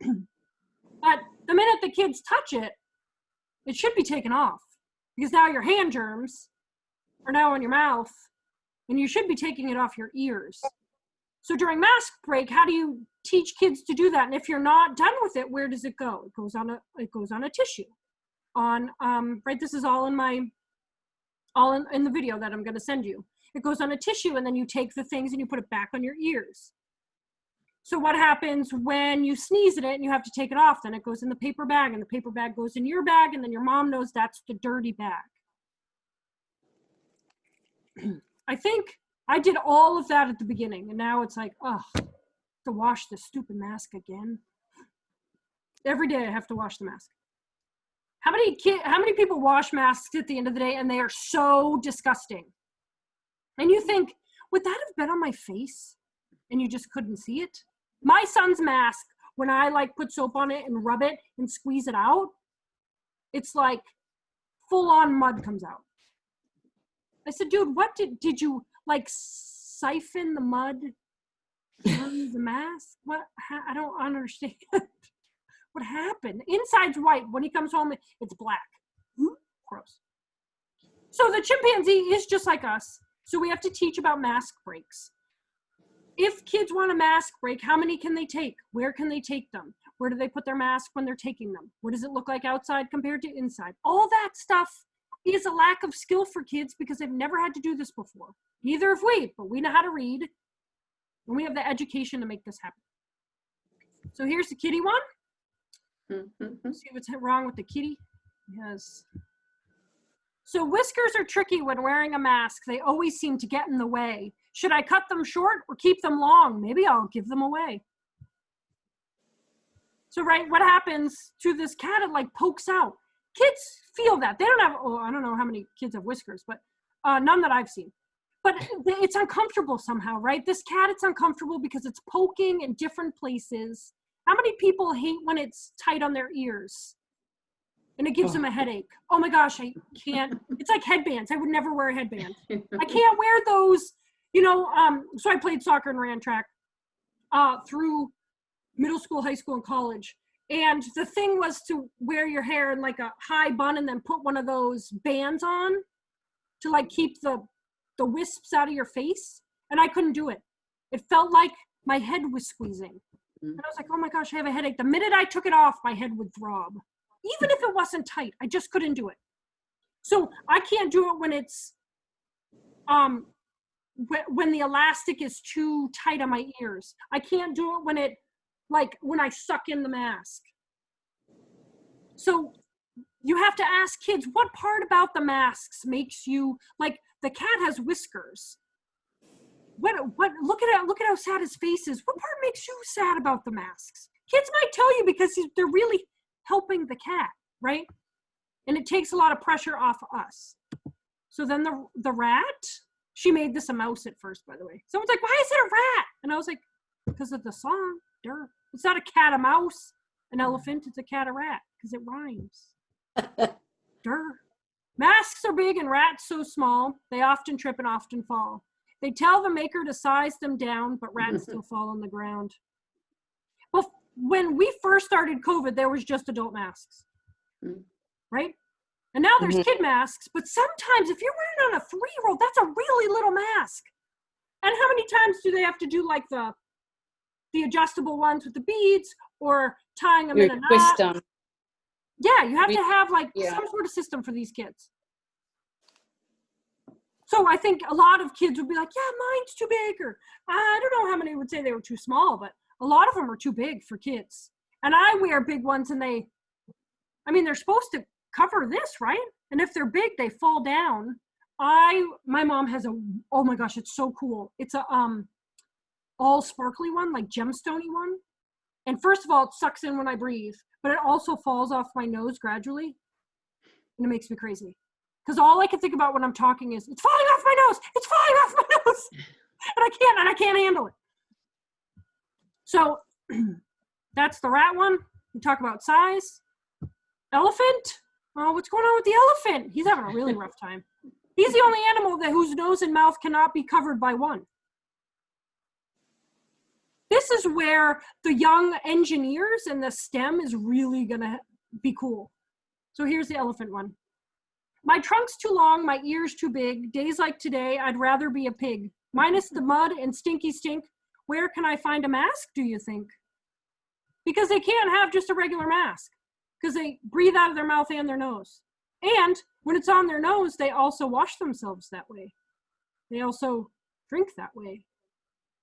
But the minute the kids touch it, it should be taken off, because now your hand germs are now in your mouth, and you should be taking it off your ears. So during mask break, how do you teach kids to do that? And if you're not done with it, where does it go? It goes on a tissue. On right, this is all in the video that I'm going to send you. It goes on a tissue, and then you take the things and you put it back on your ears. So what happens when you sneeze in it and you have to take it off? Then it goes in the paper bag, and the paper bag goes in your bag, and then your mom knows that's the dirty bag. I think I did all of that at the beginning, and now it's like, oh, to wash the stupid mask again. Every day I have to wash the mask. How many people wash masks at the end of the day and they are so disgusting? And you think, would that have been on my face and you just couldn't see it? My son's mask, when I like put soap on it and rub it and squeeze it out, it's like full on mud comes out. I said, dude, what did you like siphon the mud on the mask? What? I don't understand. What happened? Inside's white. When he comes home, it's black. Gross. So the chimpanzee is just like us. So we have to teach about mask breaks. If kids want a mask break, how many can they take? Where can they take them? Where do they put their mask when they're taking them? What does it look like outside compared to inside? All that stuff is a lack of skill for kids because they've never had to do this before. Neither have we, but we know how to read. And we have the education to make this happen. So here's the kitty one. See what's wrong with the kitty? Yes. So whiskers are tricky when wearing a mask. They always seem to get in the way. Should I cut them short or keep them long? Maybe I'll give them away. So right, what happens to this cat? It like pokes out. Kids feel that. They don't have, I don't know how many kids have whiskers, but none that I've seen. But it's uncomfortable somehow, right? This cat, it's uncomfortable because it's poking in different places. How many people hate when it's tight on their ears and it gives them a headache? Oh my gosh, I can't. It's like headbands. I would never wear a headband. I can't wear those, so I played soccer and ran track through middle school, high school, and college. And the thing was to wear your hair in like a high bun and then put one of those bands on to like keep the wisps out of your face. And I couldn't do it. It felt like my head was squeezing. And I was like, oh my gosh, I have a headache. The minute I took it off, my head would throb. Even if it wasn't tight, I just couldn't do it. So I can't do it when it's, when the elastic is too tight on my ears. I can't do it when I suck in the mask. So you have to ask kids, what part about the masks makes you, like the cat has whiskers. What look at how sad his face is. What part makes you sad about the masks? Kids might tell you because they're really helping the cat, right? And it takes a lot of pressure off us. So then the rat, she made this a mouse at first, by the way. Someone's like, why is it a rat? And I was like, because of the song. Duh. It's not a cat, a mouse, an elephant. It's a cat, a rat, because it rhymes. Duh. Masks are big and rats so small, they often trip and often fall. They tell the maker to size them down, but rats still fall on the ground. Well, when we first started COVID, there was just adult masks, right? And now there's kid masks, but sometimes if you're wearing on a 3-year-old, that's a really little mask. And how many times do they have to do like the adjustable ones with the beads or tying them in a
twist
knot?
them.
Yeah, you have to have like
Yeah.
some sort of system for these kids. So I think a lot of kids would be like, yeah, mine's too big, or I don't know how many would say they were too small, but a lot of them are too big for kids. And I wear big ones and they're supposed to cover this, right? And if they're big, they fall down. My mom has oh my gosh, it's so cool. It's a all sparkly one, like gemstone-y one. And first of all, it sucks in when I breathe, but it also falls off my nose gradually. And it makes me crazy. Because all I can think about when I'm talking is, it's falling off my nose. It's falling off my nose. And I can't handle it. So that's the rat one. We talk about size. Elephant. Oh, what's going on with the elephant? He's having a really rough time. He's the only animal whose nose and mouth cannot be covered by one. This is where the young engineers and the STEM is really going to be cool. So here's the elephant one. My trunk's too long, my ears too big. Days like today, I'd rather be a pig. Minus the mud and stinky stink, where can I find a mask, do you think? Because they can't have just a regular mask, because they breathe out of their mouth and their nose. And when it's on their nose, they also wash themselves that way. They also drink that way.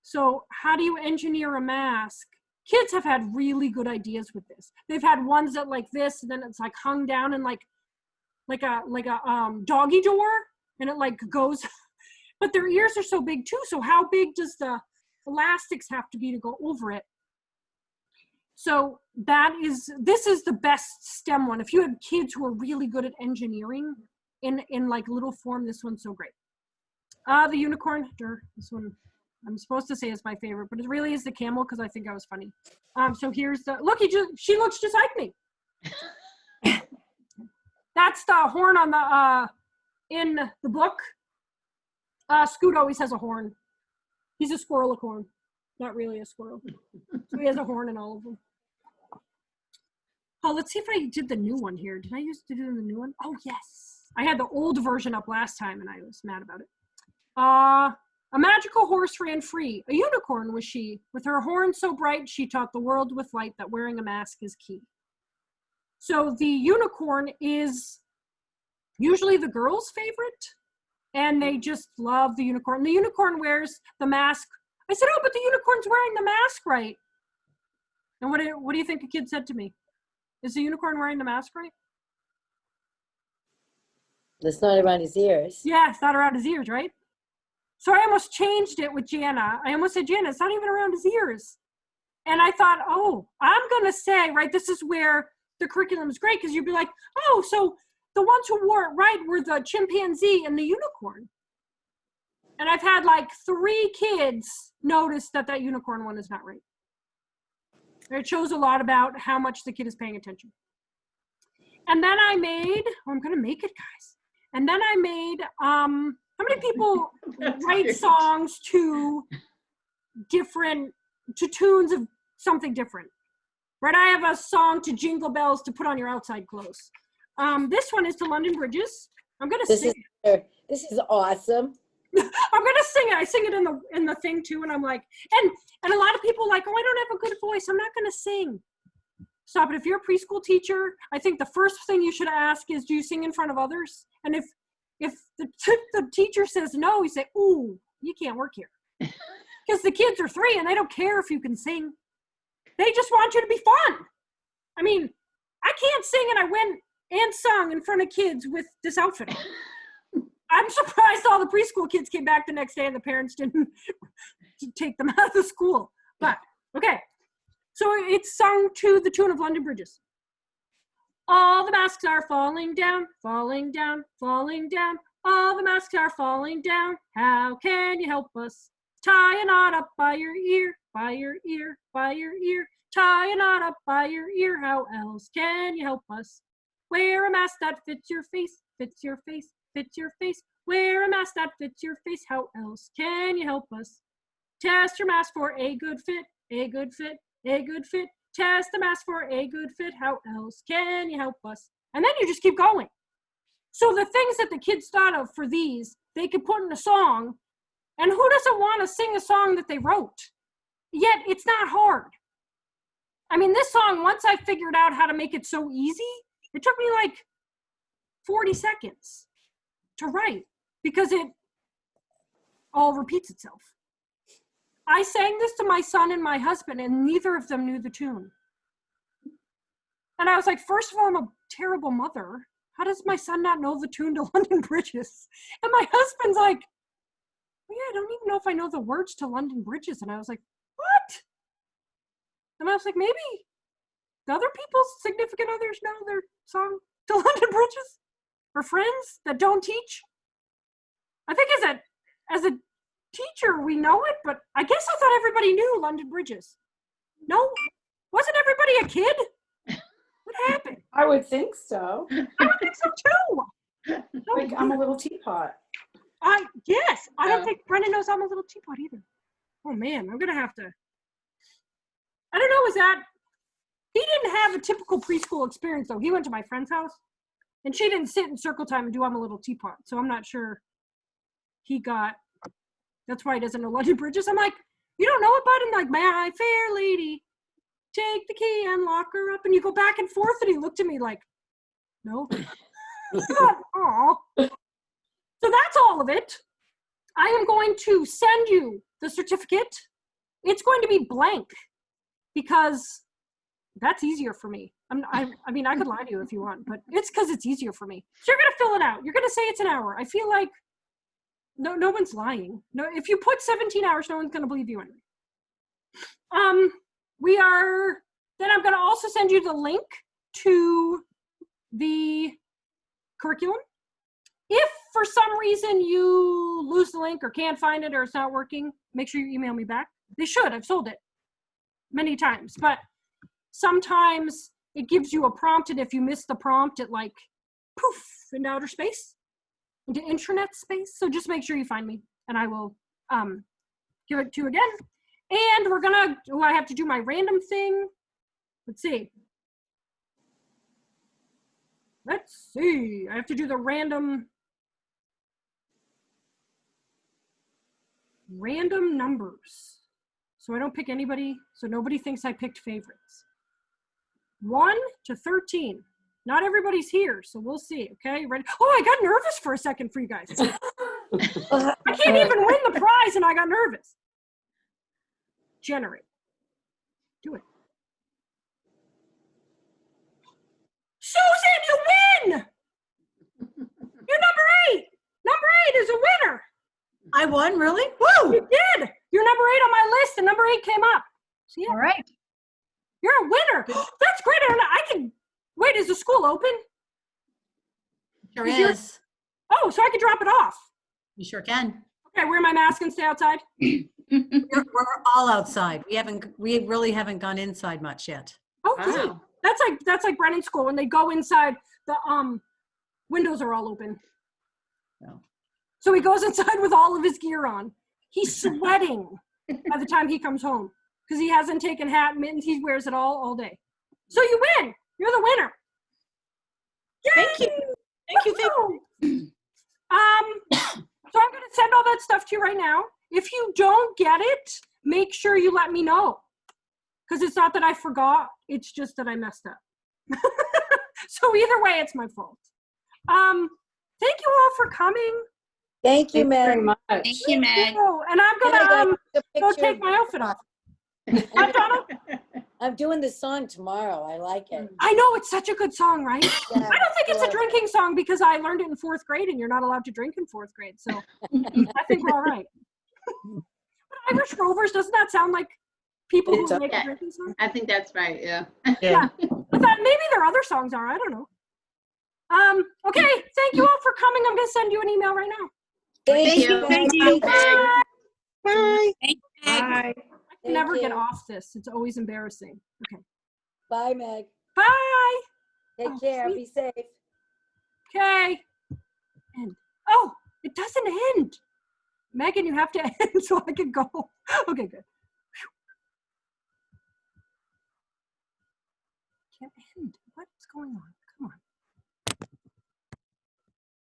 So how do you engineer a mask? Kids have had really good ideas with this. They've had ones that like this, and then it's like hung down in like a doggy door, and it like goes, but their ears are so big too. So how big does the elastics have to be to go over it? So this is the best STEM one. If you have kids who are really good at engineering in like little form, this one's so great. The unicorn, this one I'm supposed to say is my favorite, but it really is the camel because I think I was funny. So here's look, she looks just like me. That's the horn on the in the book. Scoot always has a horn. He's a squirrelicorn, not really a squirrel. So he has a horn in all of them. Oh, let's see if I did the new one here. Did I used to do the new one? Oh yes, I had the old version up last time, and I was mad about it. A magical horse ran free. A unicorn was she. With her horn so bright, she taught the world with light that wearing a mask is key. So the unicorn is usually the girl's favorite, and they just love the unicorn. The unicorn wears the mask. I said, oh, but the unicorn's wearing the mask right. And what do you think a kid said to me? Is the unicorn wearing the mask right?
It's not around his ears.
Yeah, it's not around his ears, right? So I almost changed it with Jana. I almost said, Jana, it's not even around his ears. And I thought, oh, I'm going to say, right, this is where the curriculum is great, because you'd be like, oh, so the ones who wore it right were the chimpanzee and the unicorn. And I've had like 3 kids notice that unicorn one is not right. It shows a lot about how much the kid is paying attention. And then I made, I'm going to make it, guys. And then I made, how many people write songs to tunes of something different? Right, I have a song to Jingle Bells to put on your outside clothes. This one is to London Bridges. I'm gonna sing it.
This is awesome.
I'm gonna sing it. I sing it in the thing too, and I'm like, and a lot of people are like, oh, I don't have a good voice. I'm not gonna sing. Stop it. If you're a preschool teacher, I think the first thing you should ask is, do you sing in front of others? And if the teacher says no, you say, ooh, you can't work here, because the kids are 3 and they don't care if you can sing. They just want you to be fun. I mean, I can't sing, and I went and sung in front of kids with this outfit on. I'm surprised all the preschool kids came back the next day and the parents didn't take them out of the school. But, okay. So it's sung to the tune of London Bridges. All the masks are falling down, falling down, falling down. All the masks are falling down. How can you help us? Tie a knot up by your ear, by your ear, by your ear. Tie a knot up by your ear. How else can you help us? Wear a mask that fits your face, fits your face, fits your face. Wear a mask that fits your face. How else can you help us? Test your mask for a good fit, a good fit, a good fit. Test the mask for a good fit. How else can you help us? And then you just keep going. So the things that the kids thought of for these, they could put in a song. And who doesn't want to sing a song that they wrote? Yet it's not hard. I mean, this song, once I figured out how to make it so easy, it took me like 40 seconds to write because it all repeats itself. I sang this to my son and my husband, and neither of them knew the tune. And I was like, first of all, I'm a terrible mother. How does my son not know the tune to London Bridges? And my husband's like, well, yeah, I don't even know if I know the words to London Bridges. And I was like, what? And I was like, maybe the other people's significant others know their song to London Bridges? Or friends that don't teach? I think as a teacher, we know it, but I guess I thought everybody knew London Bridges. No? Wasn't everybody a kid? What happened?
I would think so.
I would think so too.
Like, I'm a little teapot.
Yes, I don't think Brendan knows I'm a little teapot either. Oh man, I'm gonna have to. I don't know, he didn't have a typical preschool experience though. He went to my friend's house and she didn't sit in circle time and do I'm a little teapot. So I'm not sure that's why he doesn't know London Bridges. I'm like, you don't know about him? Like, my fair lady, take the key and lock her up. And you go back and forth and he looked at me like, no. Aw. So that's all of it. I am going to send you the certificate. It's going to be blank because that's easier for me. I mean, I could lie to you if you want, but it's because it's easier for me. So you're going to fill it out. You're going to say it's an hour. I feel like no one's lying. No, if you put 17 hours, no one's going to believe you anyway. Then I'm going to also send you the link to the curriculum. If for some reason you lose the link or can't find it or it's not working, make sure you email me back. They should. I've sold it many times, but sometimes it gives you a prompt, and if you miss the prompt, it like poof into outer space, into intranet space. So just make sure you find me, and I will give it to you again. And I have to do my random thing. Let's see. I have to do the random numbers. So I don't pick anybody, so nobody thinks I picked favorites. 1 to 13. Not everybody's here, so we'll see, okay? Ready? Oh, I got nervous for a second for you guys. I can't even win the prize and I got nervous. Generate. Do it. Susan, you win! You're number 8. Number 8 is a winner.
I won, really? Woo!
You did. You're number 8 on my list, and number 8 came up. So yeah,
All right.
you're a winner. That's great. I can. Wait, is the school open?
Sure
Is your-
is.
Oh, so I could drop it off.
You sure can.
Okay, wear my mask and stay outside.
We're all outside. We really haven't gone inside much yet.
Oh, good.
Wow.
That's like Brennan's school. When they go inside, the windows are all open.
No.
So he goes inside with all of his gear on. He's sweating by the time he comes home because he hasn't taken hat and mittens. He wears it all day. So you win. You're the winner. Yay!
Thank you. Thank you.
So I'm going to send all that stuff to you right now. If you don't get it, make sure you let me know. Because it's not that I forgot. It's just that I messed up. So either way, it's my fault. Thank you all for coming.
Thank you,
Thank you very
Meg.
much.
Thank you, Meg.
Oh, and I'm going to go
Picture.
take my outfit off. Hi, Donna.
I'm doing the song tomorrow. I like it.
I know, it's such a good song, right?
Yeah,
I don't think it's a drinking song because I learned it in 4th grade and you're not allowed to drink in 4th grade. So I think we're all right. But Irish Rovers, doesn't that sound like people
It
who
does.
make a
Yeah.
drinking song?
I think that's right, yeah.
Yeah. But maybe their other songs are, I don't know. Okay, thank you all for coming. I'm going to send you an email right now.
Thank you.
Thank you.
Thank
Bye.
Bye.
Thank you, Meg.
Bye.
I can never get
you.
off this. It's always embarrassing. Okay.
Bye, Meg.
Bye.
Take
Oh,
care.
sweet.
Be safe.
Okay. End. Oh, it doesn't end. Megan, you have to end so I can go. Okay, good. Phew. Can't end. What's going on?